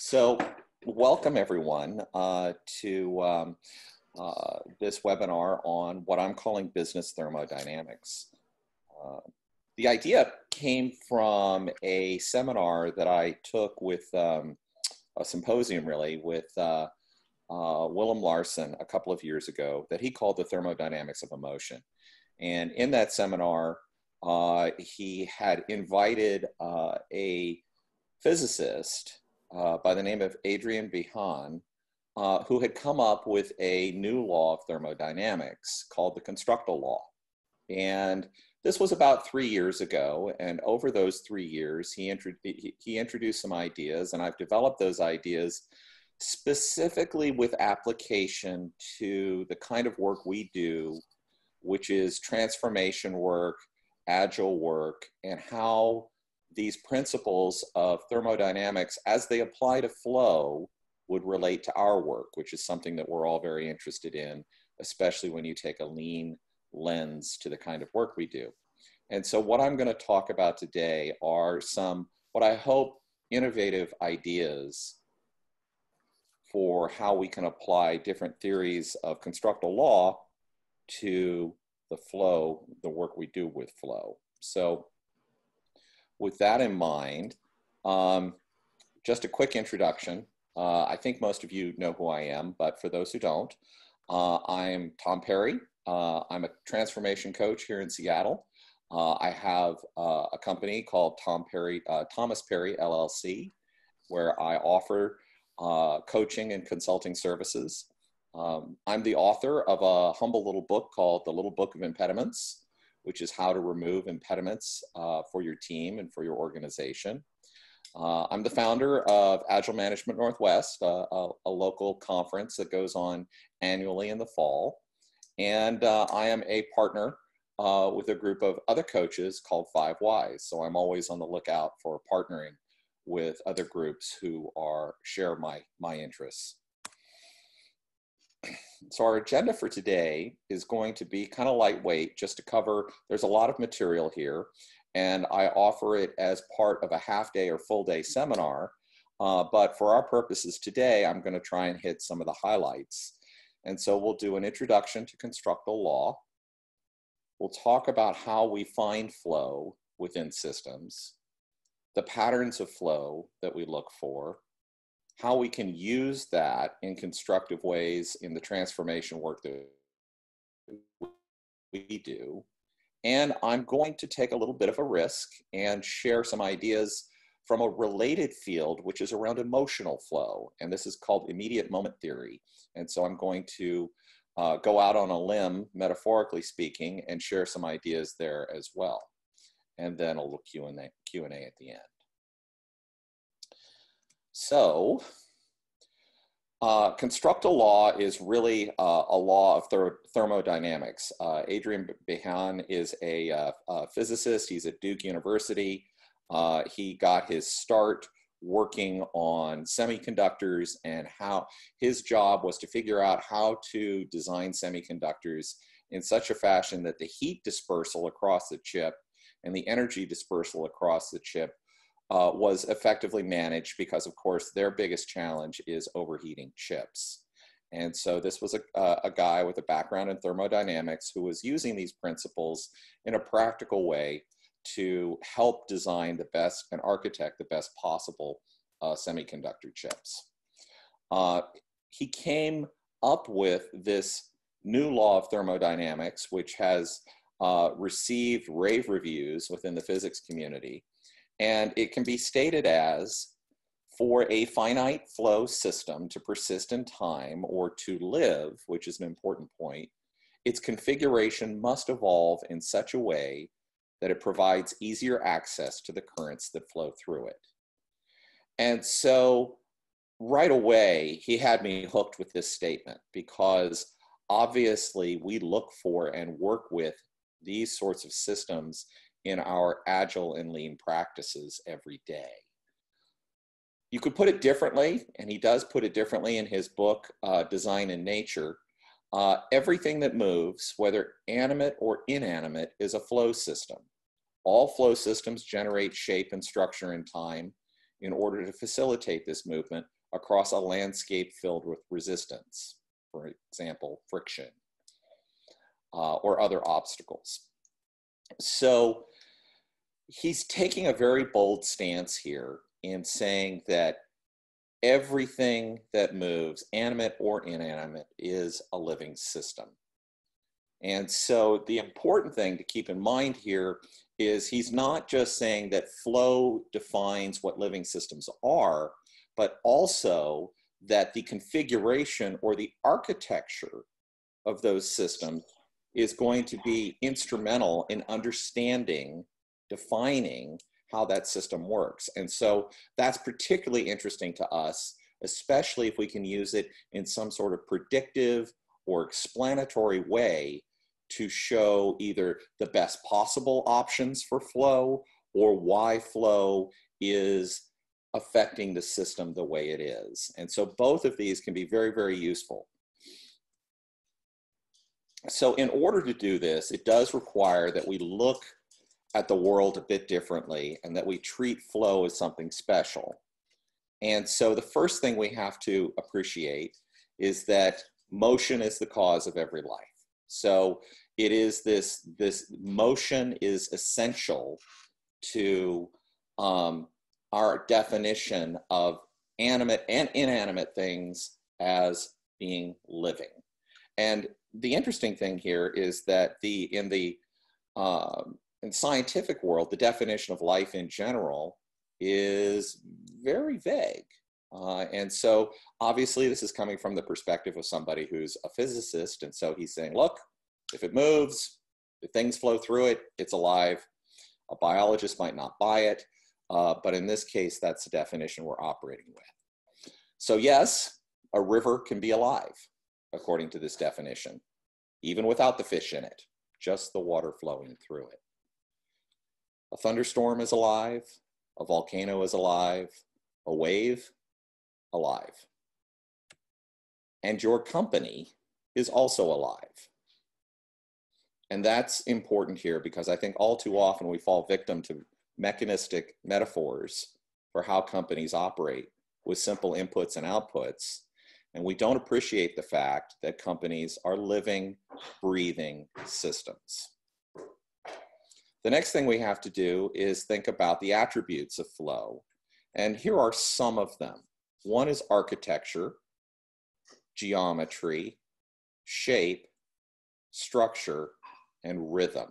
So welcome everyone to this webinar on what I'm calling business thermodynamics. The idea came from a seminar that I took with a symposium really with Willem Larsen a couple of years ago that he called the thermodynamics of emotion. And in that seminar, he had invited a physicist by the name of Adrian Behan, who had come up with a new law of thermodynamics called the Constructal Law. And this was about 3 years ago. And over those 3 years, he introduced some ideas, and I've developed those ideas specifically with application to the kind of work we do, which is transformation work, agile work, and how these principles of thermodynamics, as they apply to flow, would relate to our work, which is something that we're all very interested in, especially when you take a lean lens to the kind of work we do. And so what I'm going to talk about today are some, what I hope, innovative ideas for how we can apply different theories of constructal law to the flow, the work we do with flow. So with that in mind, just a quick introduction. I think most of you know who I am, but for those who don't, I'm Tom Perry. I'm a transformation coach here in Seattle. I have a company called Thomas Perry LLC, where I offer coaching and consulting services. I'm the author of a humble little book called The Little Book of Impediments, which is how to remove impediments for your team and for your organization. I'm the founder of Agile Management Northwest, a local conference that goes on annually in the fall. And I am a partner with a group of other coaches called 5 Whys. So I'm always on the lookout for partnering with other groups who share my interests. So our agenda for today is going to be kind of lightweight, just to cover, there's a lot of material here, and I offer it as part of a half-day or full-day seminar, but for our purposes today, I'm going to try and hit some of the highlights. And so we'll do an introduction to constructal law. We'll talk about how we find flow within systems, the patterns of flow that we look for, how we can use that in constructive ways in the transformation work that we do. And I'm going to take a little bit of a risk and share some ideas from a related field, which is around emotional flow. And this is called immediate moment theory. And so I'm going to go out on a limb, metaphorically speaking, and share some ideas there as well. And then a little Q&A at the end. So, constructal law is really a law of thermodynamics. Adrian Behan is a physicist. He's at Duke University. He got his start working on semiconductors, and how his job was to figure out how to design semiconductors in such a fashion that the heat dispersal across the chip and the energy dispersal across the chip was effectively managed, because of course their biggest challenge is overheating chips. And so this was a guy with a background in thermodynamics who was using these principles in a practical way to help design the best and architect the best possible semiconductor chips. He came up with this new law of thermodynamics, which has received rave reviews within the physics community. And it can be stated as, for a finite flow system to persist in time or to live, which is an important point, its configuration must evolve in such a way that it provides easier access to the currents that flow through it. And so right away, he had me hooked with this statement, because obviously we look for and work with these sorts of systems in our agile and lean practices every day. You could put it differently, and he does put it differently in his book, Design in Nature. Everything that moves, whether animate or inanimate, is a flow system. All flow systems generate shape and structure in time, in order to facilitate this movement across a landscape filled with resistance, for example, friction, or other obstacles. So he's taking a very bold stance here in saying that everything that moves, animate or inanimate, is a living system. And so the important thing to keep in mind here is he's not just saying that flow defines what living systems are, but also that the configuration or the architecture of those systems is going to be instrumental in understanding, defining how that system works. And so that's particularly interesting to us, especially if we can use it in some sort of predictive or explanatory way to show either the best possible options for flow or why flow is affecting the system the way it is. And so both of these can be very, very useful. So in order to do this, it does require that we look at the world a bit differently and that we treat flow as something special. And so the first thing we have to appreciate is that motion is the cause of every life. So it is this motion is essential to our definition of animate and inanimate things as being living. And the interesting thing here is that in scientific world, the definition of life in general is very vague. And so obviously this is coming from the perspective of somebody who's a physicist. And so he's saying, look, if it moves, if things flow through it, it's alive. A biologist might not buy it, but in this case, that's the definition we're operating with. So yes, a river can be alive, according to this definition, even without the fish in it, just the water flowing through it. A thunderstorm is alive, a volcano is alive, a wave, alive. And your company is also alive. And that's important here because I think all too often we fall victim to mechanistic metaphors for how companies operate with simple inputs and outputs. And we don't appreciate the fact that companies are living, breathing systems. The next thing we have to do is think about the attributes of flow. And here are some of them. One is architecture, geometry, shape, structure, and rhythm.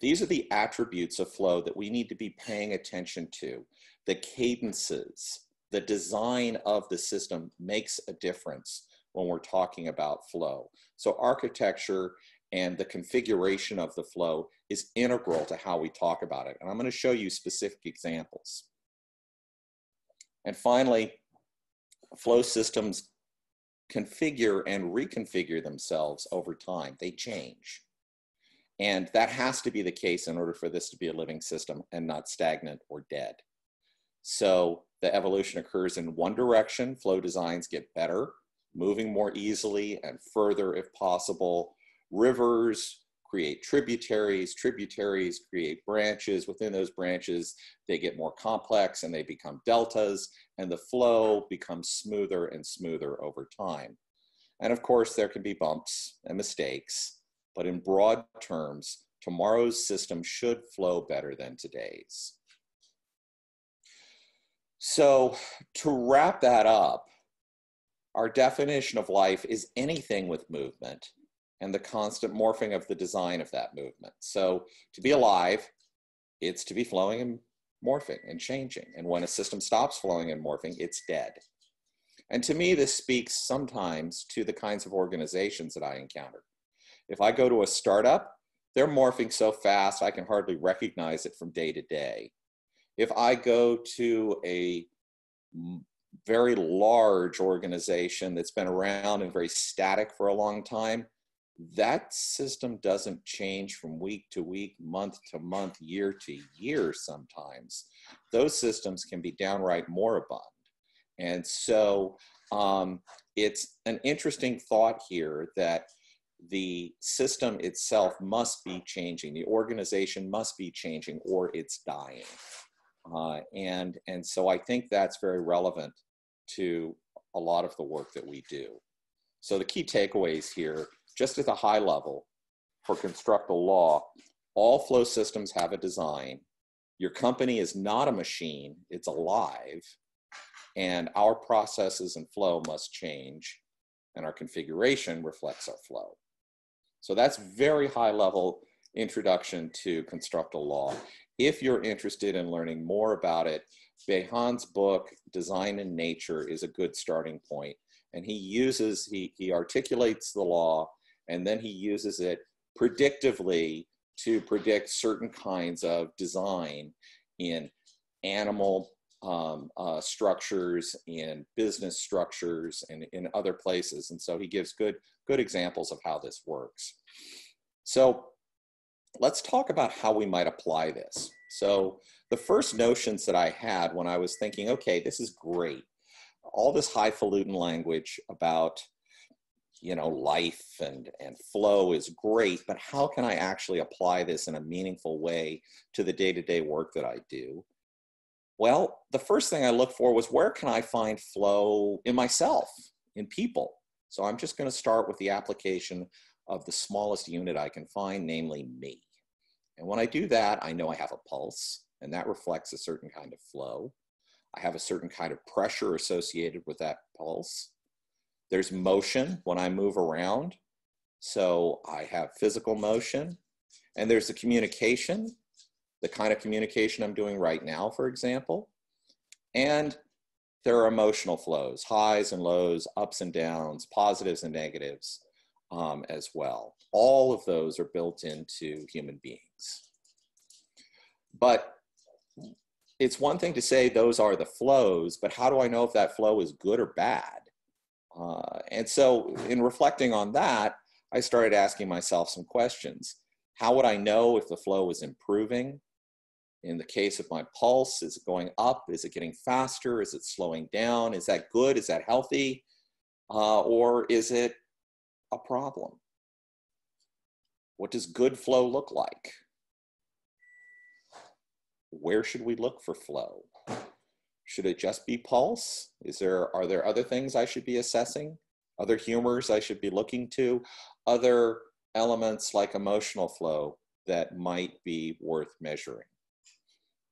These are the attributes of flow that we need to be paying attention to. The cadences, the design of the system makes a difference when we're talking about flow. So architecture and the configuration of the flow is integral to how we talk about it. And I'm going to show you specific examples. And finally, flow systems configure and reconfigure themselves over time. They change. And that has to be the case in order for this to be a living system and not stagnant or dead. So the evolution occurs in one direction. Flow designs get better, moving more easily and further if possible. Rivers create tributaries, tributaries create branches. Within those branches, they get more complex and they become deltas, and the flow becomes smoother and smoother over time. And of course, there can be bumps and mistakes, but in broad terms, tomorrow's system should flow better than today's. So to wrap that up, our definition of life is anything with movement and the constant morphing of the design of that movement. So to be alive, it's to be flowing and morphing and changing. And when a system stops flowing and morphing, it's dead. And to me, this speaks sometimes to the kinds of organizations that I encounter. If I go to a startup, they're morphing so fast, I can hardly recognize it from day to day. If I go to a very large organization that's been around and very static for a long time, that system doesn't change from week to week, month to month, year to year sometimes. Those systems can be downright moribund. And so it's an interesting thought here that the system itself must be changing. The organization must be changing or it's dying. And so I think that's very relevant to a lot of the work that we do. So the key takeaways here, just at the high level for Constructal Law, all flow systems have a design. Your company is not a machine, it's alive. And our processes and flow must change, and our configuration reflects our flow. So that's very high level introduction to Constructal Law. If you're interested in learning more about it, Behan's book, Design in Nature, is a good starting point. And he articulates the law, and then he uses it predictively to predict certain kinds of design in animal structures, in business structures, and in other places. And so he gives good examples of how this works. So let's talk about how we might apply this. So the first notions that I had when I was thinking, okay, this is great. All this highfalutin language about, life and flow is great, but how can I actually apply this in a meaningful way to the day-to-day work that I do? Well, the first thing I looked for was, where can I find flow in myself, in people? So I'm just going to start with the application of the smallest unit I can find, namely me. And when I do that, I know I have a pulse, and that reflects a certain kind of flow. I have a certain kind of pressure associated with that pulse. There's motion when I move around. So I have physical motion. And there's the communication, the kind of communication I'm doing right now, for example. And there are emotional flows, highs and lows, ups and downs, positives and negatives as well. All of those are built into human beings. But it's one thing to say those are the flows, but how do I know if that flow is good or bad? And so in reflecting on that, I started asking myself some questions. How would I know if the flow is improving? In the case of my pulse, is it going up? Is it getting faster? Is it slowing down? Is that good? Is that healthy? Or is it a problem? What does good flow look like? Where should we look for flow? Should it just be pulse? Are there other things I should be assessing? Other humors I should be looking to? Other elements like emotional flow that might be worth measuring?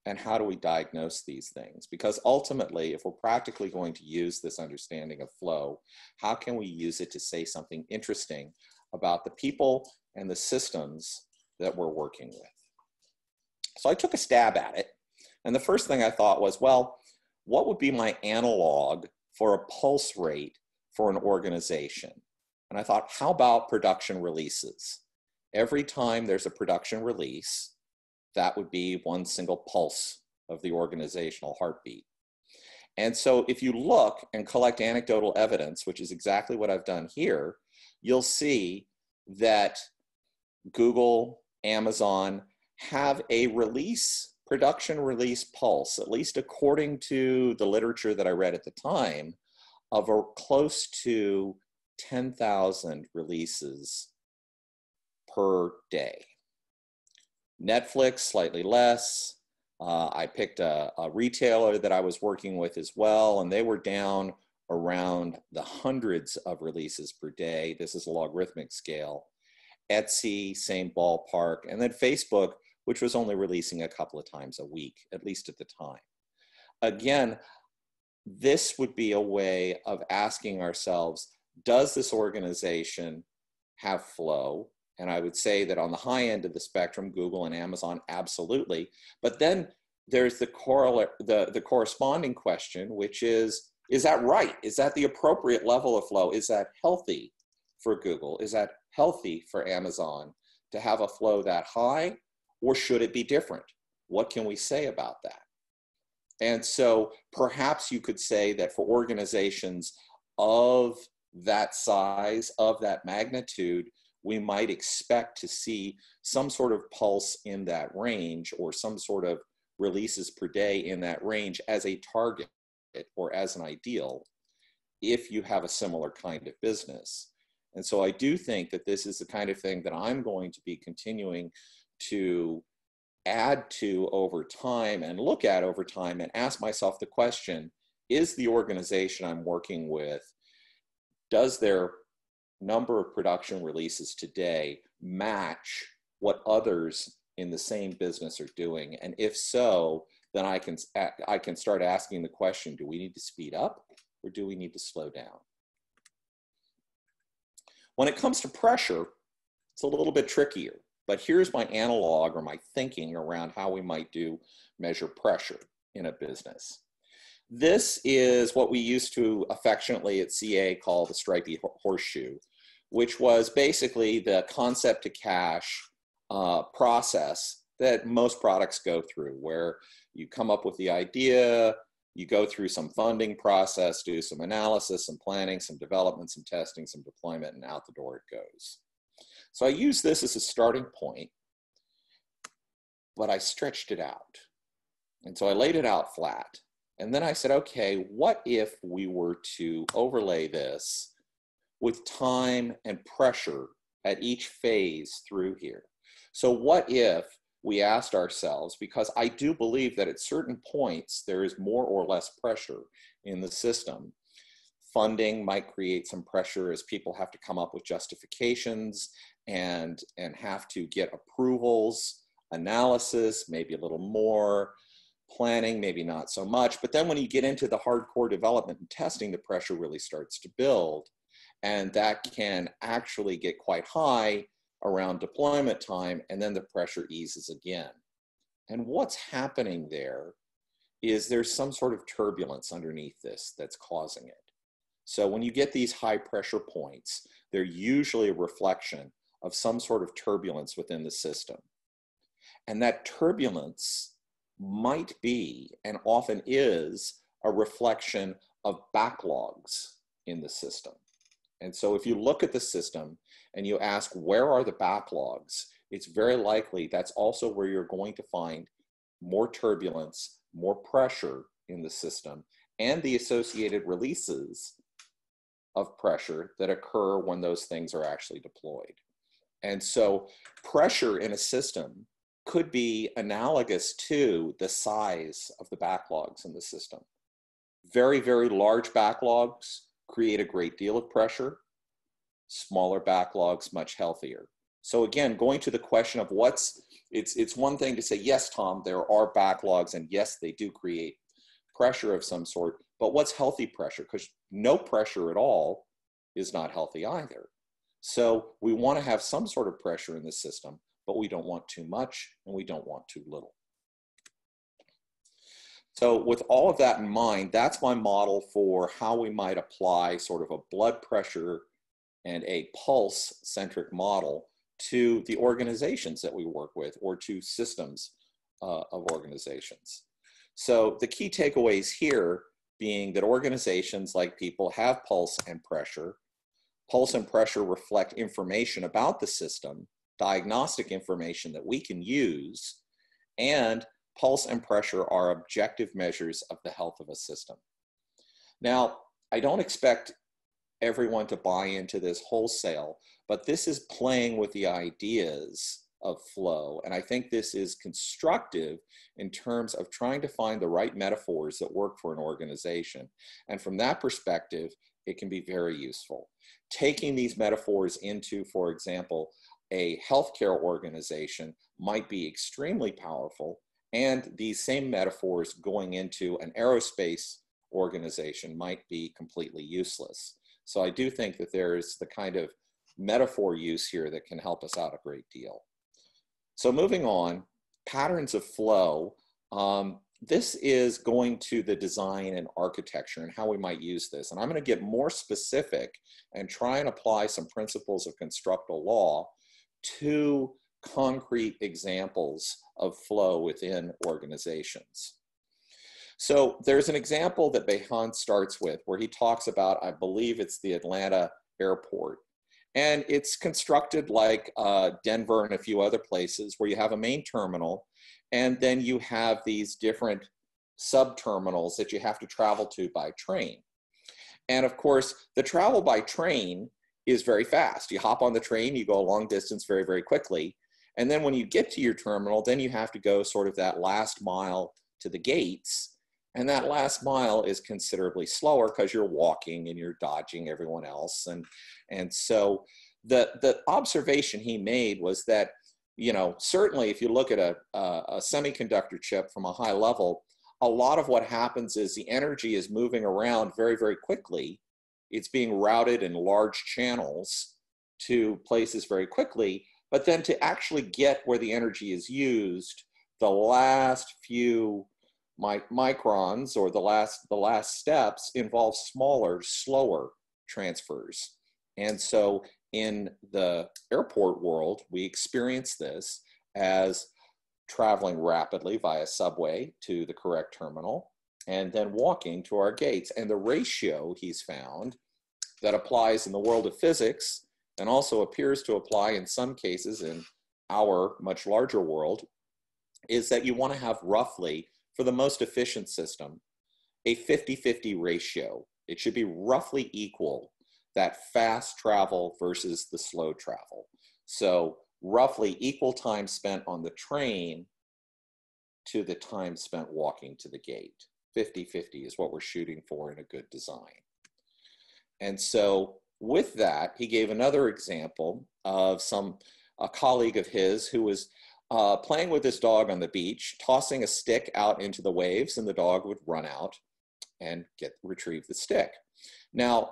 And how do we diagnose these things? Because ultimately, if we're practically going to use this understanding of flow, how can we use it to say something interesting about the people and the systems that we're working with? So I took a stab at it. And the first thing I thought was, well, what would be my analog for a pulse rate for an organization? And I thought, how about production releases? Every time there's a production release, that would be one single pulse of the organizational heartbeat. And so if you look and collect anecdotal evidence, which is exactly what I've done here, you'll see that Google, Amazon have a production release pulse, at least according to the literature that I read at the time, of close to 10,000 releases per day. Netflix, slightly less. I picked a retailer that I was working with as well, and they were down around the hundreds of releases per day. This is a logarithmic scale. Etsy, same ballpark. And then Facebook, which was only releasing a couple of times a week, at least at the time. Again, this would be a way of asking ourselves, does this organization have flow? And I would say that on the high end of the spectrum, Google and Amazon, absolutely. But then there's the corresponding question, which is that right? Is that the appropriate level of flow? Is that healthy for Google? Is that healthy for Amazon to have a flow that high? Or should it be different? What can we say about that? And so perhaps you could say that for organizations of that size, of that magnitude, we might expect to see some sort of pulse in that range, or some sort of releases per day in that range as a target or as an ideal, if you have a similar kind of business. And so I do think that this is the kind of thing that I'm going to be continuing to add to over time and look at over time and ask myself the question, is the organization I'm working with, does their number of production releases today match what others in the same business are doing? And if so, then I can start asking the question, do we need to speed up or do we need to slow down? When it comes to pressure, it's a little bit trickier, but here's my analog or my thinking around how we might measure pressure in a business. This is what we used to affectionately at CA call the stripy horseshoe, which was basically the concept to cash process that most products go through, where you come up with the idea, you go through some funding process, do some analysis, some planning, some development, some testing, some deployment, and out the door it goes. So I use this as a starting point, but I stretched it out. And so I laid it out flat. And then I said, okay, what if we were to overlay this with time and pressure at each phase through here? So what if we asked ourselves, because I do believe that at certain points there is more or less pressure in the system. Funding might create some pressure as people have to come up with justifications and have to get approvals, analysis, maybe a little more, planning, maybe not so much. But then when you get into the hardcore development and testing, the pressure really starts to build. And that can actually get quite high around deployment time, and then the pressure eases again. And what's happening there is there's some sort of turbulence underneath this that's causing it. So when you get these high pressure points, they're usually a reflection of some sort of turbulence within the system. And that turbulence might be, and often is, a reflection of backlogs in the system. And so if you look at the system and you ask, where are the backlogs? It's very likely that's also where you're going to find more turbulence, more pressure in the system, and the associated releases of pressure that occur when those things are actually deployed. And so pressure in a system could be analogous to the size of the backlogs in the system. Very, very large backlogs create a great deal of pressure. Smaller backlogs, much healthier. So again, going to the question of it's one thing to say, yes, Tom, there are backlogs, and yes, they do create pressure of some sort, but what's healthy pressure? Because no pressure at all is not healthy either. So we want to have some sort of pressure in the system, but we don't want too much and we don't want too little. So with all of that in mind, that's my model for how we might apply sort of a blood pressure and a pulse-centric model to the organizations that we work with, or to systems of organizations. So the key takeaways here being that organizations, like people, have pulse and pressure. Pulse and pressure reflect information about the system, diagnostic information that we can use, and pulse and pressure are objective measures of the health of a system. Now, I don't expect everyone to buy into this wholesale, but this is playing with the ideas of flow. And I think this is constructive in terms of trying to find the right metaphors that work for an organization. And from that perspective, it can be very useful. Taking these metaphors into, for example, a healthcare organization might be extremely powerful, and these same metaphors going into an aerospace organization might be completely useless. So I do think that there's the kind of metaphor use here that can help us out a great deal. So moving on, patterns of flow. This is going to the design and architecture and how we might use this. And I'm going to get more specific and try and apply some principles of constructal law to concrete examples of flow within organizations. So there's an example that Behan starts with where he talks about, I believe it's the Atlanta airport. And it's constructed like Denver and a few other places where you have a main terminal, and then you have these different sub-terminals that you have to travel to by train. And of course, the travel by train is very fast. You hop on the train, you go a long distance very, very quickly. And then when you get to your terminal, then you have to go sort of that last mile to the gates. And that last mile is considerably slower because you're walking and you're dodging everyone else. And so the observation he made was that, you know, certainly if you look at a semiconductor chip from a high level, a lot of what happens is the energy is moving around very, very quickly. It's being routed in large channels to places very quickly. But then to actually get where the energy is used, the last few microns or the last steps involve smaller, slower transfers. And so in the airport world, we experience this as traveling rapidly via subway to the correct terminal and then walking to our gates. And the ratio he's found that applies in the world of physics and also appears to apply in some cases in our much larger world is that you want to have roughly, for the most efficient system, a 50-50 ratio. It should be roughly equal, that fast travel versus the slow travel. So roughly equal time spent on the train to the time spent walking to the gate. 50-50 is what we're shooting for in a good design. And so with that, he gave another example of a colleague of his who was playing with his dog on the beach, tossing a stick out into the waves, and the dog would run out and retrieve the stick. Now,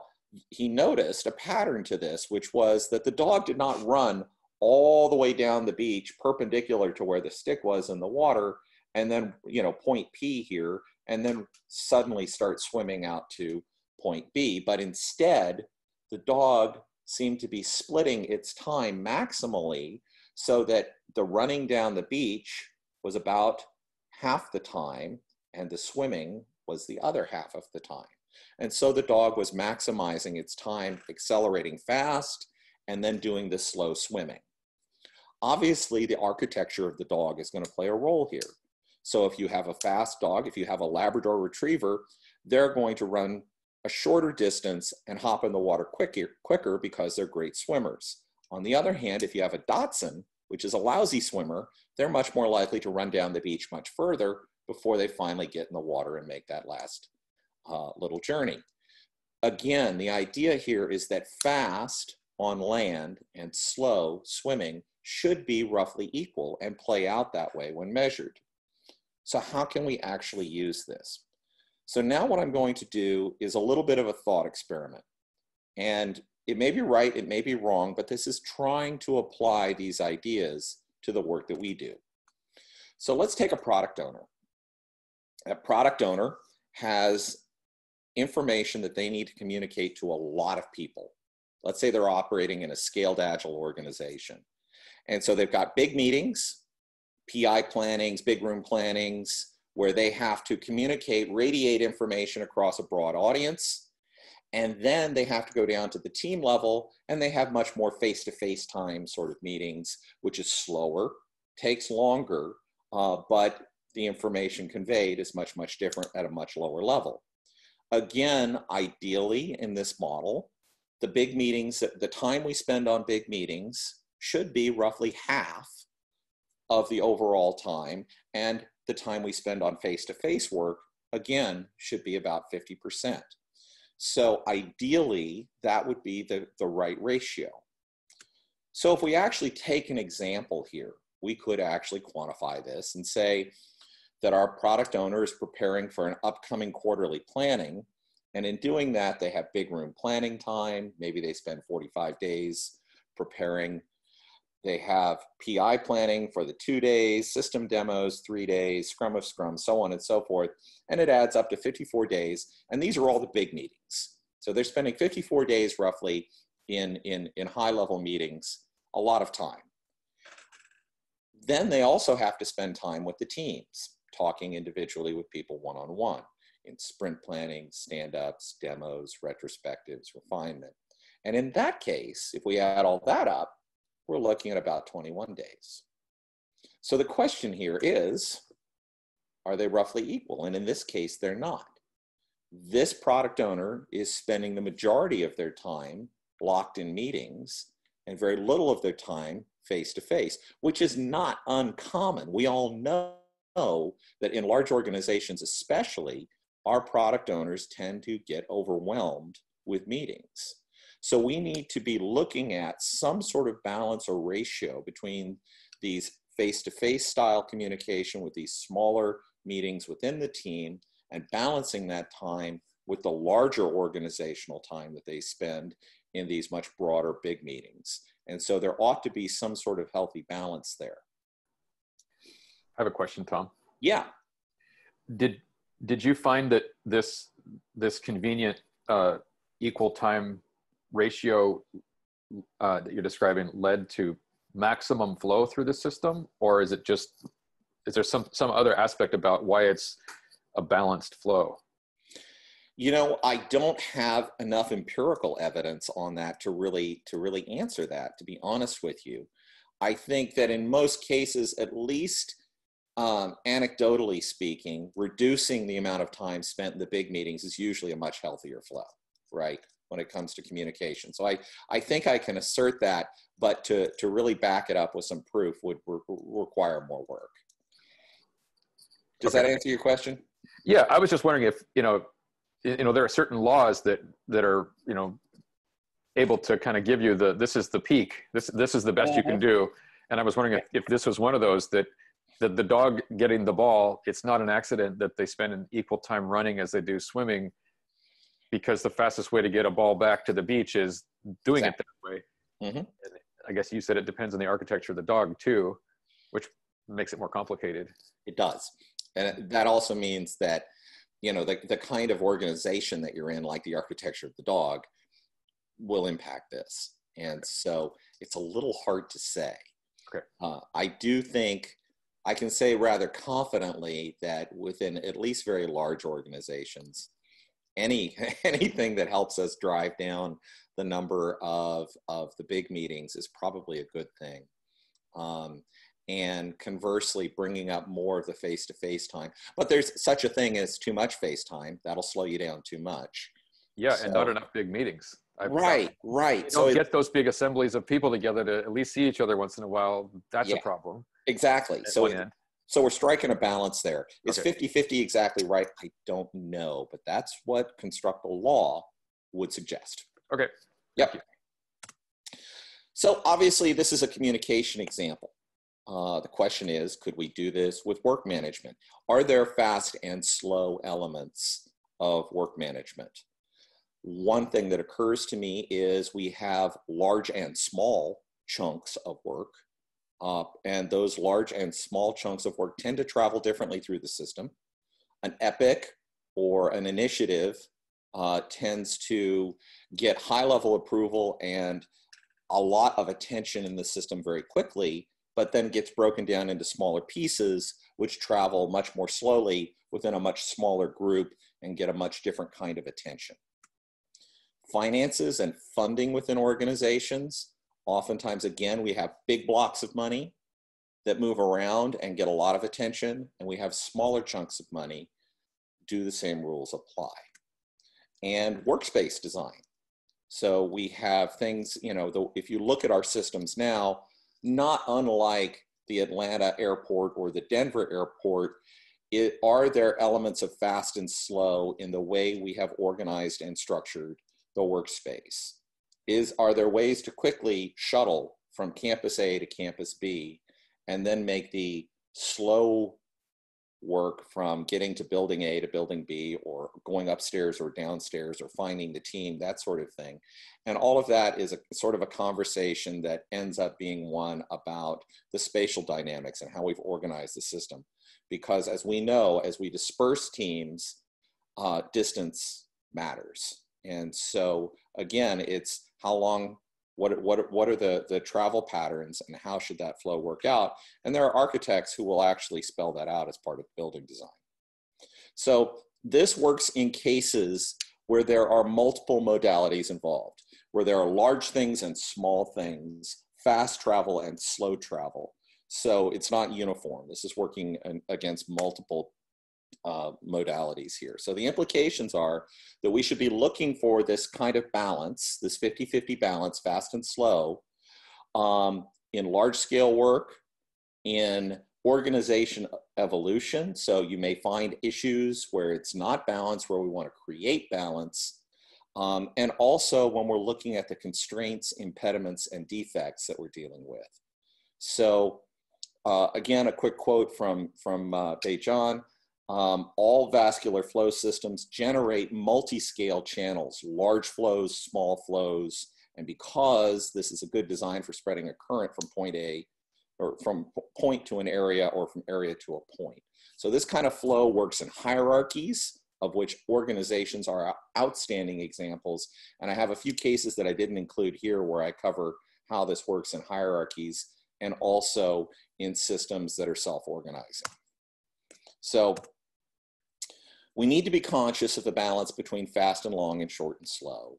he noticed a pattern to this, which was that the dog did not run all the way down the beach perpendicular to where the stick was in the water, and then, you know, point P here, and then suddenly start swimming out to point B. But instead, the dog seemed to be splitting its time maximally so that the running down the beach was about half the time and the swimming was the other half of the time. And so the dog was maximizing its time, accelerating fast, and then doing the slow swimming. Obviously, the architecture of the dog is going to play a role here. So if you have a fast dog, if you have a Labrador Retriever, they're going to run a shorter distance and hop in the water quicker because they're great swimmers. On the other hand, if you have a Dachshund, which is a lousy swimmer, they're much more likely to run down the beach much further before they finally get in the water and make that last little journey. Again, the idea here is that fast on land and slow swimming should be roughly equal and play out that way when measured. So how can we actually use this? So now what I'm going to do is a little bit of a thought experiment. And it may be right, it may be wrong, but this is trying to apply these ideas to the work that we do. So let's take a product owner. A product owner has information that they need to communicate to a lot of people. Let's say they're operating in a scaled agile organization. And so they've got big meetings, PI plannings, big room plannings, where they have to communicate, radiate information across a broad audience. And then they have to go down to the team level and they have much more face-to-face time sort of meetings, which is slower, takes longer, but the information conveyed is much, much different at a much lower level. Again, ideally in this model, the big meetings, the time we spend on big meetings should be roughly half of the overall time, and the time we spend on face-to-face work, again, should be about 50%. So ideally, that would be the right ratio. So if we actually take an example here, we could actually quantify this and say that our product owner is preparing for an upcoming quarterly planning. And in doing that, they have big room planning time. Maybe they spend 45 days preparing. They have PI planning for the 2 days, system demos, 3 days, Scrum of Scrum, so on and so forth. And it adds up to 54 days. And these are all the big meetings. So they're spending 54 days roughly in high-level meetings, a lot of time. Then they also have to spend time with the teams, talking individually with people one-on-one in sprint planning, stand-ups, demos, retrospectives, refinement. And in that case, if we add all that up, we're looking at about 21 days. So the question here is, are they roughly equal? And in this case, they're not. This product owner is spending the majority of their time locked in meetings and very little of their time face-to-face, which is not uncommon. We all know that in large organizations especially, our product owners tend to get overwhelmed with meetings. So we need to be looking at some sort of balance or ratio between these face-to-face style communication with these smaller meetings within the team and balancing that time with the larger organizational time that they spend in these much broader big meetings. And so there ought to be some sort of healthy balance there. I have a question, Tom. Yeah. Did you find that this convenient equal time ratio that you're describing led to maximum flow through the system, or is there some other aspect about why it's a balanced flow? You know, I don't have enough empirical evidence on that to really answer that, to be honest with you. I think that in most cases, at least anecdotally speaking, reducing the amount of time spent in the big meetings is usually a much healthier flow, right, when it comes to communication. So I think I can assert that, but to really back it up with some proof would require more work. Does that answer your question? Yeah, I was just wondering if, there are certain laws that are, able to kind of give you this is the peak, this is the best you can do. And I was wondering if this was one of those that the dog getting the ball, it's not an accident that they spend an equal time running as they do swimming, because the fastest way to get a ball back to the beach is doing it that way. Mm-hmm. I guess you said it depends on the architecture of the dog too, which makes it more complicated. It does. And that also means that, the kind of organization that you're in, like the architecture of the dog, will impact this. And so it's a little hard to say. Okay. I do think I can say rather confidently that within at least very large organizations, anything that helps us drive down the number of the big meetings is probably a good thing. And conversely, bringing up more of the face-to-face time. But there's such a thing as too much face time. That'll slow you down too much. Yeah, so, and not enough big meetings. Right. So get those big assemblies of people together to at least see each other once in a while. That's a problem. Exactly. So we're striking a balance there. Is 50-50 exactly right? I don't know, but that's what Constructal Law would suggest. Okay. Yep. So obviously this is a communication example. The question is, could we do this with work management? Are there fast and slow elements of work management? One thing that occurs to me is we have large and small chunks of work, and those large and small chunks of work tend to travel differently through the system. An epic or an initiative tends to get high-level approval and a lot of attention in the system very quickly, but then gets broken down into smaller pieces, which travel much more slowly within a much smaller group and get a much different kind of attention. Finances and funding within organizations, oftentimes, again, we have big blocks of money that move around and get a lot of attention, and we have smaller chunks of money. Do the same rules apply? And workspace design. So we have things, if you look at our systems now, not unlike the Atlanta airport or the Denver airport, are there elements of fast and slow in the way we have organized and structured the workspace? Are there ways to quickly shuttle from campus A to campus B and then make the slow work from getting to building A to building B, or going upstairs or downstairs, or finding the team, that sort of thing? And all of that is a sort of a conversation that ends up being one about the spatial dynamics and how we've organized the system. Because as we know, as we disperse teams, distance matters. And so again, it's how long, what are the travel patterns, and how should that flow work out? And there are architects who will actually spell that out as part of building design. So this works in cases where there are multiple modalities involved, where there are large things and small things, fast travel and slow travel. So it's not uniform. This is working against multiple modalities here. So the implications are that we should be looking for this kind of balance, this 50-50 balance, fast and slow, in large scale work, in organization evolution. So you may find issues where it's not balanced, where we want to create balance. And also when we're looking at the constraints, impediments, and defects that we're dealing with. So again, a quick quote from Bejan. All vascular flow systems generate multi-scale channels, large flows, small flows, and because this is a good design for spreading a current from point A, or from point to an area, or from area to a point. So this kind of flow works in hierarchies, of which organizations are outstanding examples. And I have a few cases that I didn't include here where I cover how this works in hierarchies and also in systems that are self-organizing. So we need to be conscious of the balance between fast and long and short and slow.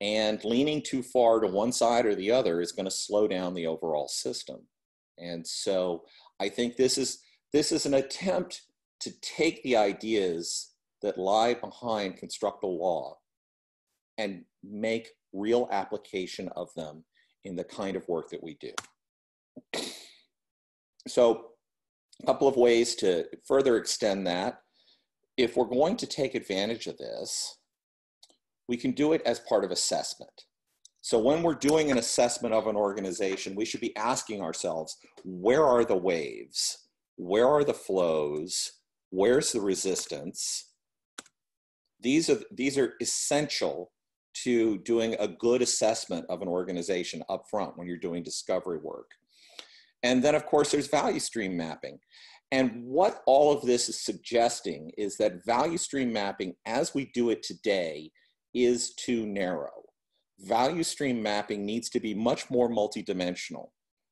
And leaning too far to one side or the other is going to slow down the overall system. And so I think this is an attempt to take the ideas that lie behind constructal law and make real application of them in the kind of work that we do. So a couple of ways to further extend that. If we're going to take advantage of this, we can do it as part of assessment. So when we're doing an assessment of an organization, we should be asking ourselves, where are the waves? Where are the flows? Where's the resistance? These are essential to doing a good assessment of an organization up front when you're doing discovery work. And then of course there's value stream mapping. And what all of this is suggesting is that value stream mapping as we do it today is too narrow. Value stream mapping needs to be much more multidimensional.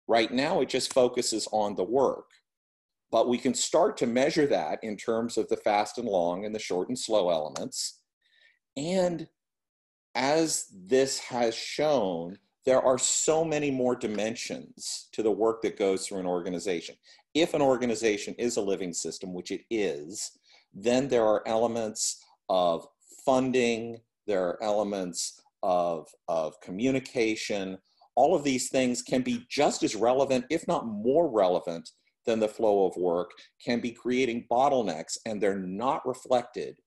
Right now, it just focuses on the work, but we can start to measure that in terms of the fast and long and the short and slow elements. And as this has shown, there are so many more dimensions to the work that goes through an organization. If an organization is a living system, which it is, then there are elements of funding, there are elements of communication. All of these things can be just as relevant, if not more relevant, than the flow of work, can be creating bottlenecks, and they're not reflected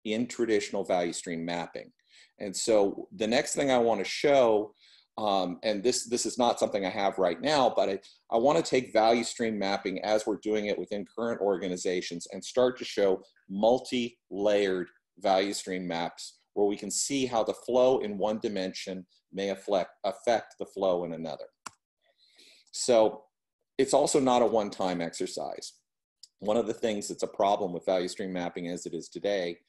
in traditional value stream mapping. And so the next thing I want to show, and this is not something I have right now, but I want to take value stream mapping as we're doing it within current organizations and start to show multi-layered value stream maps where we can see how the flow in one dimension may affect the flow in another. So it's also not a one-time exercise. One of the things that's a problem with value stream mapping as it is today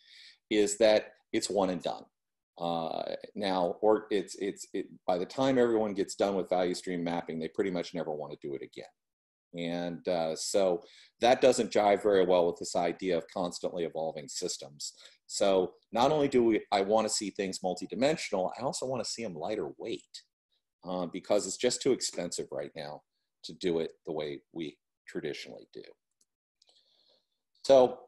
is that it's one and done. Now, or by the time everyone gets done with value stream mapping, they pretty much never want to do it again. And so that doesn't jive very well with this idea of constantly evolving systems. So not only do I want to see things multidimensional, I also want to see them lighter weight because it's just too expensive right now to do it the way we traditionally do. So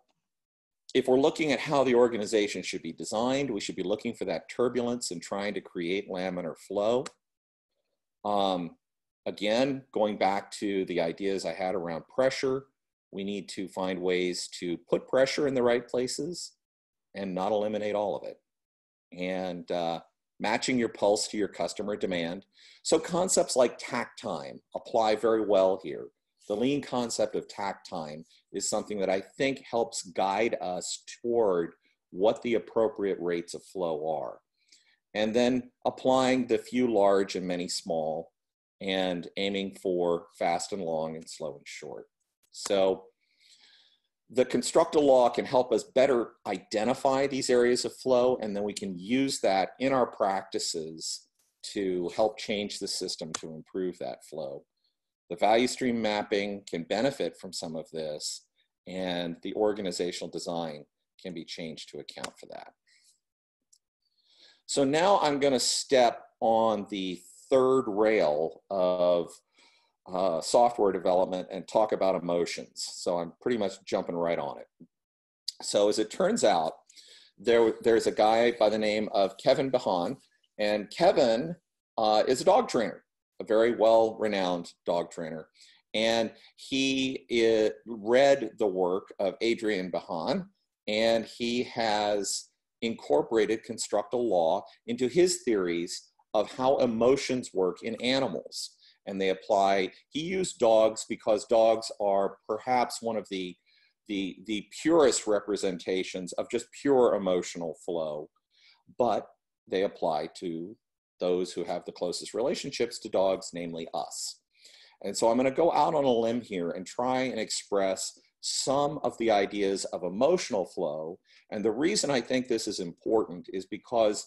if we're looking at how the organization should be designed, we should be looking for that turbulence and trying to create laminar flow. Again, going back to the ideas I had around pressure, we need to find ways to put pressure in the right places and not eliminate all of it. And matching your pulse to your customer demand. So concepts like takt time apply very well here. The lean concept of takt time is something that I think helps guide us toward what the appropriate rates of flow are. And then applying the few large and many small and aiming for fast and long and slow and short. So the Constructal Law can help us better identify these areas of flow, and then we can use that in our practices to help change the system to improve that flow. The value stream mapping can benefit from some of this, and the organizational design can be changed to account for that. So now I'm going to step on the third rail of software development and talk about emotions. So I'm pretty much jumping right on it. So as it turns out, there's a guy by the name of Kevin Behan, and Kevin is a dog trainer. a very well-renowned dog trainer. And he read the work of Adrian Behan, and he has incorporated constructal law into his theories of how emotions work in animals. And they apply, he used dogs because dogs are perhaps one of the purest representations of just pure emotional flow, but they apply to those who have the closest relationships to dogs, namely us. And so I'm going to go out on a limb here and try and express some of the ideas of emotional flow. And the reason I think this is important is because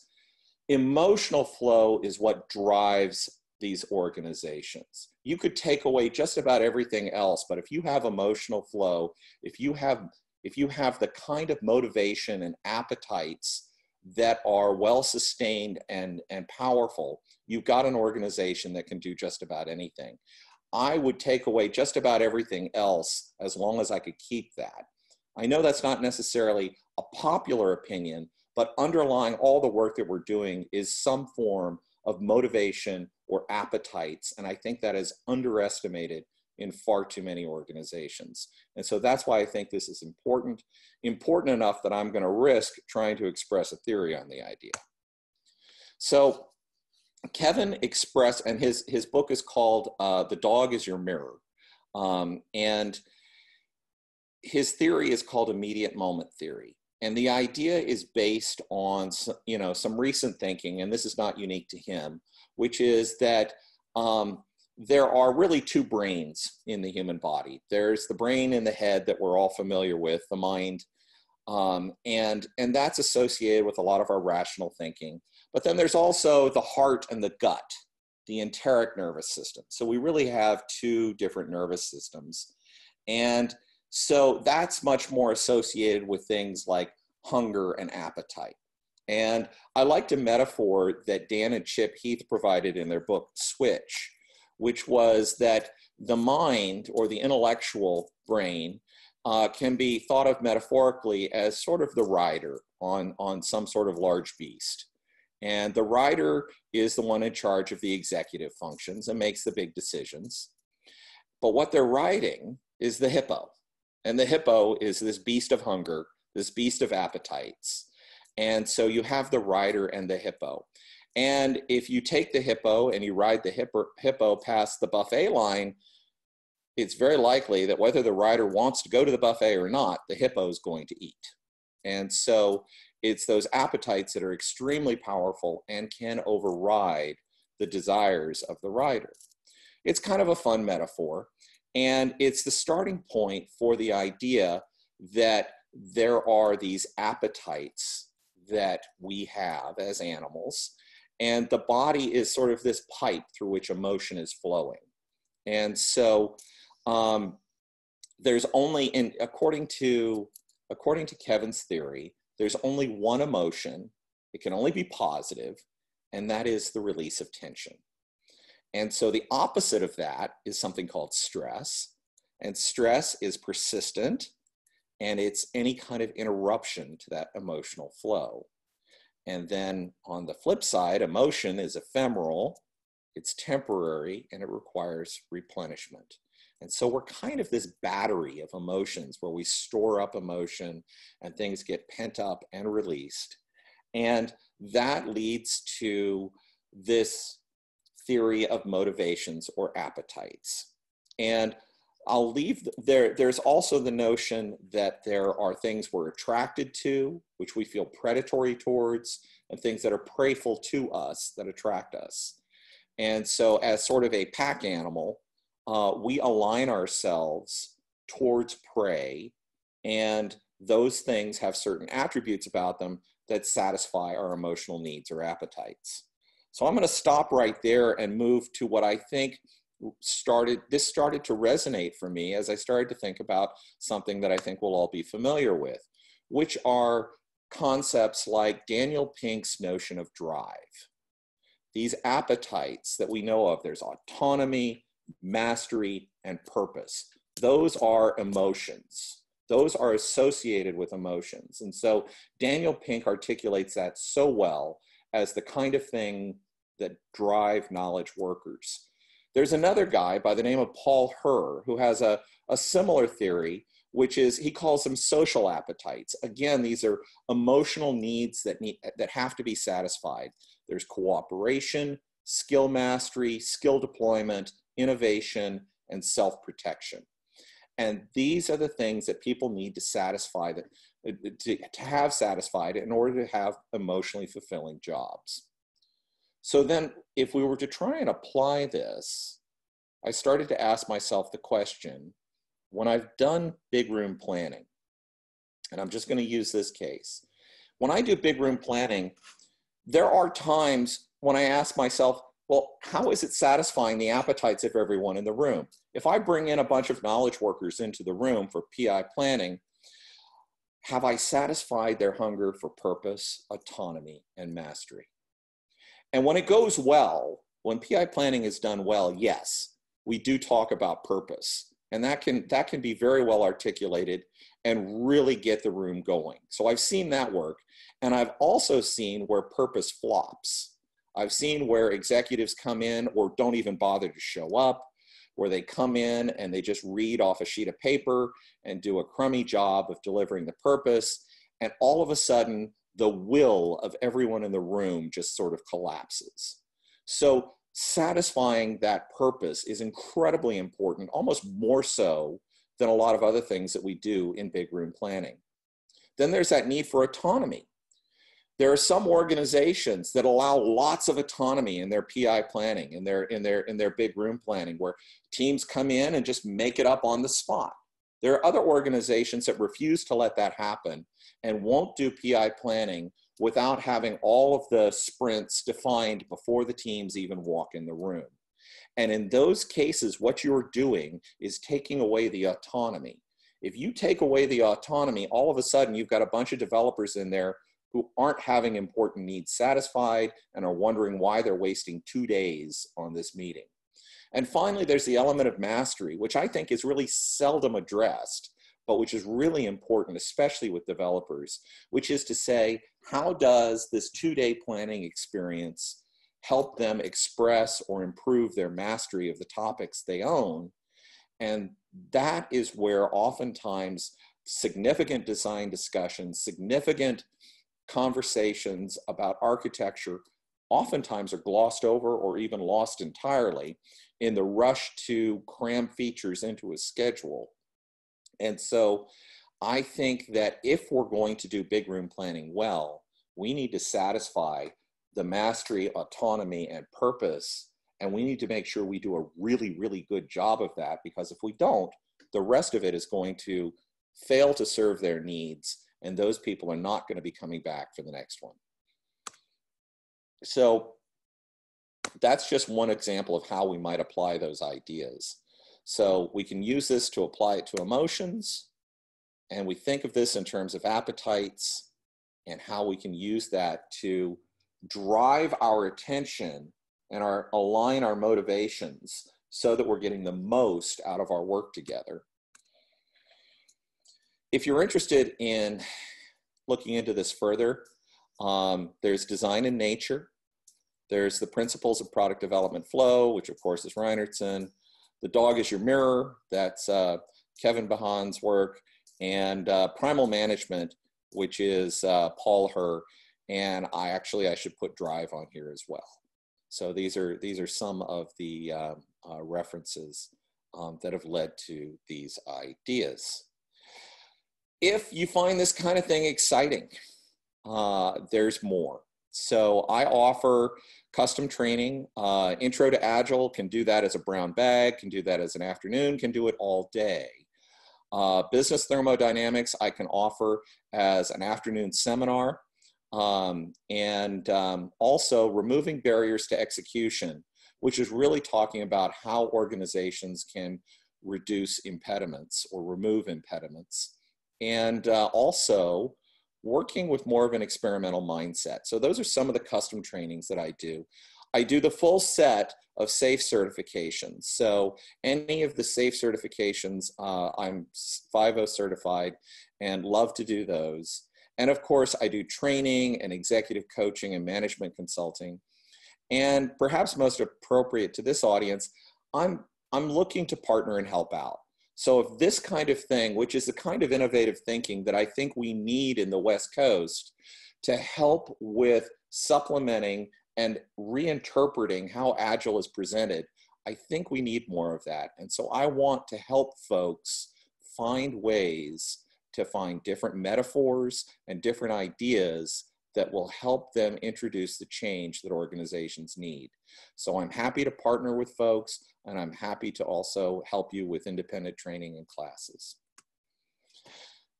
emotional flow is what drives these organizations. You could take away just about everything else, but if you have emotional flow, if you have the kind of motivation and appetites that are well sustained and powerful, you've got an organization that can do just about anything. I would take away just about everything else as long as I could keep that. I know that's not necessarily a popular opinion, but underlying all the work that we're doing is some form of motivation or appetites. And I think that is underestimated in far too many organizations. And so that's why I think this is important enough that I'm going to risk trying to express a theory on the idea. So Kevin expressed, and his book is called The Dog is Your Mirror. And his theory is called immediate moment theory. And the idea is based on, some recent thinking, and this is not unique to him, which is that there are really two brains in the human body. There's the brain in the head that we're all familiar with, the mind, and that's associated with a lot of our rational thinking. But then there's also the heart and the gut, the enteric nervous system. So we really have two different nervous systems. And so that's much more associated with things like hunger and appetite. And I liked a metaphor that Dan and Chip Heath provided in their book, Switch, which was that the mind, or the intellectual brain, can be thought of metaphorically as sort of the rider on some sort of large beast. And the rider is the one in charge of the executive functions and makes the big decisions. But what they're riding is the hippo. And the hippo is this beast of hunger, this beast of appetites. And so you have the rider and the hippo. And if you take the hippo and you ride the hippo past the buffet line, it's very likely that whether the rider wants to go to the buffet or not, the hippo is going to eat. And so it's those appetites that are extremely powerful and can override the desires of the rider. It's kind of a fun metaphor. And it's the starting point for the idea that there are these appetites that we have as animals, and the body is sort of this pipe through which emotion is flowing. And so there's only, according to Kevin's theory, there's only one emotion. It can only be positive, and that is the release of tension. And so the opposite of that is something called stress. And stress is persistent, and it's any kind of interruption to that emotional flow. And then on the flip side, emotion is ephemeral, it's temporary, and it requires replenishment. And so we're kind of this battery of emotions where we store up emotion and things get pent up and released. And that leads to this theory of motivations or appetites. And I'll leave there. There's also the notion that there are things we're attracted to, which we feel predatory towards, and things that are preyful to us that attract us. And so as sort of a pack animal, we align ourselves towards prey, and those things have certain attributes about them that satisfy our emotional needs or appetites. So I'm going to stop right there and move to what I think started to resonate for me as I started to think about something that I think we'll all be familiar with, which are concepts like Daniel Pink's notion of drive. These appetites that we know of, there's autonomy, mastery, and purpose. Those are emotions. Those are associated with emotions. And so Daniel Pink articulates that so well as the kind of thing that drive knowledge workers. There's another guy by the name of Paul Herr who has a similar theory, which is, he calls them social appetites. Again, these are emotional needs that have to be satisfied. There's cooperation, skill mastery, skill deployment, innovation, and self-protection. And these are the things that people need to satisfy, to have satisfied in order to have emotionally fulfilling jobs. So then if we were to try and apply this, I started to ask myself the question, when I've done big room planning, and I'm just going to use this case. When I do big room planning, there are times when I ask myself, well, how is it satisfying the appetites of everyone in the room? If I bring in a bunch of knowledge workers into the room for PI planning, have I satisfied their hunger for purpose, autonomy, and mastery? And when it goes well, when PI planning is done well, yes, we do talk about purpose. And that can be very well articulated and really get the room going. So I've seen that work. And I've also seen where purpose flops. I've seen where executives come in or don't even bother to show up, where they come in and they just read off a sheet of paper and do a crummy job of delivering the purpose. And all of a sudden, the will of everyone in the room just sort of collapses. So satisfying that purpose is incredibly important, almost more so than a lot of other things that we do in big room planning. Then there's that need for autonomy. There are some organizations that allow lots of autonomy in their PI planning, in their big room planning, where teams come in and just make it up on the spot. There are other organizations that refuse to let that happen and won't do PI planning without having all of the sprints defined before the teams even walk in the room. And in those cases, what you're doing is taking away the autonomy. If you take away the autonomy, all of a sudden you've got a bunch of developers in there who aren't having important needs satisfied and are wondering why they're wasting 2 days on this meeting. And finally, there's the element of mastery, which I think is really seldom addressed, but which is really important, especially with developers, which is to say, how does this 2-day planning experience help them express or improve their mastery of the topics they own? And that is where oftentimes significant design discussions, significant conversations about architecture oftentimes are glossed over or even lost entirely in the rush to cram features into a schedule. And so I think that if we're going to do big room planning well, we need to satisfy the mastery, autonomy, and purpose. And we need to make sure we do a really, really good job of that, because if we don't, the rest of it is going to fail to serve their needs, and those people are not going to be coming back for the next one. So that's just one example of how we might apply those ideas. So we can use this to apply it to emotions, and we think of this in terms of appetites and how we can use that to drive our attention and align our motivations so that we're getting the most out of our work together. If you're interested in looking into this further, there's Design in Nature. There's the Principles of Product Development Flow, which of course is Reinertsen. The Dog is Your Mirror, that's Kevin Behan's work. And Primal Management, which is Paul Herr. And I should put Drive on here as well. So these are some of the references that have led to these ideas. If you find this kind of thing exciting, there's more. So I offer custom training. Intro to Agile, can do that as a brown bag, can do that as an afternoon, can do it all day. Business Thermodynamics, I can offer as an afternoon seminar. Also Removing Barriers to Execution, which is really talking about how organizations can reduce impediments or remove impediments. And also working with more of an experimental mindset. So those are some of the custom trainings that I do. I do the full set of SAFE certifications. So any of the SAFE certifications, I'm 5.0 certified and love to do those. And of course, I do training and executive coaching and management consulting. And perhaps most appropriate to this audience, I'm looking to partner and help out. So if this kind of thing, which is the kind of innovative thinking that I think we need in the West Coast to help with supplementing and reinterpreting how Agile is presented, I think we need more of that. And so I want to help folks find ways to find different metaphors and different ideas that will help them introduce the change that organizations need. So I'm happy to partner with folks, and I'm happy to also help you with independent training and classes.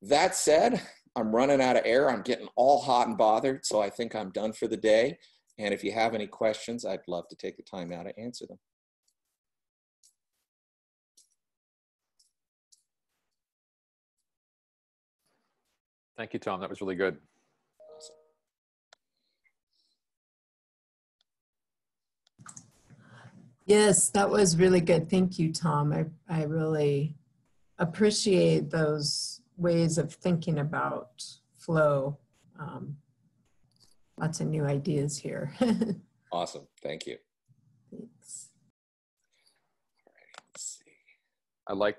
That said, I'm running out of air. I'm getting all hot and bothered, so I think I'm done for the day. And if you have any questions, I'd love to take the time now to answer them. Thank you, Tom. That was really good. Yes, that was really good. Thank you, Tom. I really appreciate those ways of thinking about flow. Lots of new ideas here. Awesome. Thank you. Thanks. All right, let's see. I like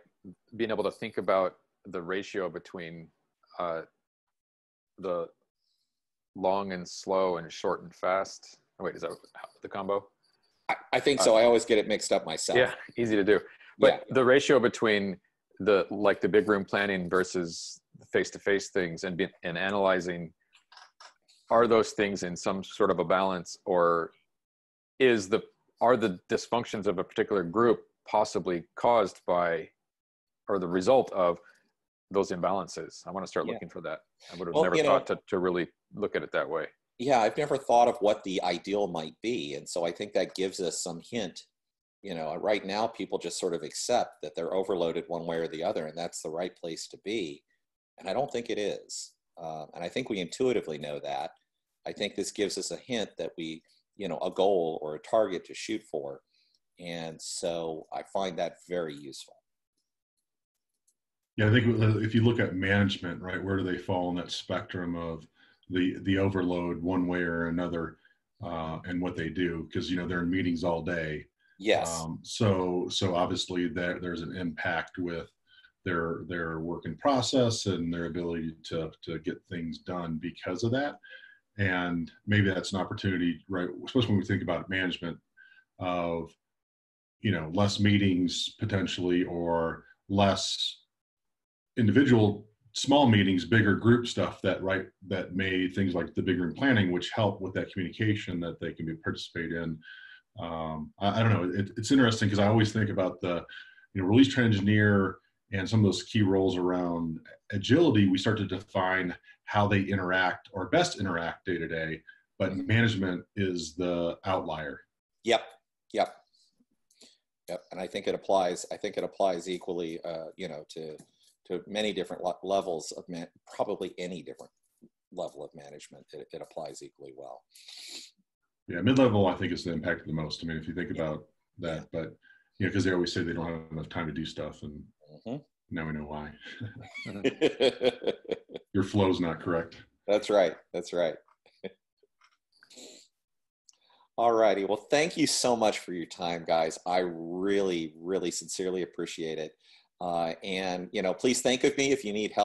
being able to think about the ratio between the long and slow and short and fast. Oh, wait, is that the combo? I think so. I always get it mixed up myself. Yeah, easy to do. But Yeah. the ratio between the big room planning versus face-to-face things and analyzing, are those things in some sort of a balance, or are the dysfunctions of a particular group possibly caused by or the result of those imbalances? I want to start looking for that. I would have never thought to really look at it that way. Yeah, I've never thought of what the ideal might be. And so I think that gives us some hint. You know, right now people just sort of accept that they're overloaded one way or the other, and that's the right place to be. And I don't think it is. And I think we intuitively know that. I think this gives us a hint that we, you know, a goal or a target to shoot for. And so I find that very useful. Yeah, I think if you look at management, right, where do they fall on that spectrum of the overload one way or another, and what they do? Because, you know, they're in meetings all day. Yes. So obviously there's an impact with their work in process and their ability to get things done because of that. And maybe that's an opportunity, right, especially when we think about management, of, you know, less meetings potentially, or less individual small meetings, bigger group stuff that made things like the big room planning, which help with that communication that they can participate in. I don't know. It's interesting because I always think about the, you know, release train engineer and some of those key roles around agility. We start to define how they interact or best interact day to day, but management is the outlier. Yep. And I think it applies. I think it applies equally, you know, to many different levels of probably any different level of management. It applies equally well. Yeah, mid-level I think is the impact the most. I mean, if you think about that, but you know, because they always say they don't have enough time to do stuff, and now we know why. Your flow's not correct. That's right. All righty. Well, thank you so much for your time, guys. I really, really sincerely appreciate it. And, you know, please think of me if you need help.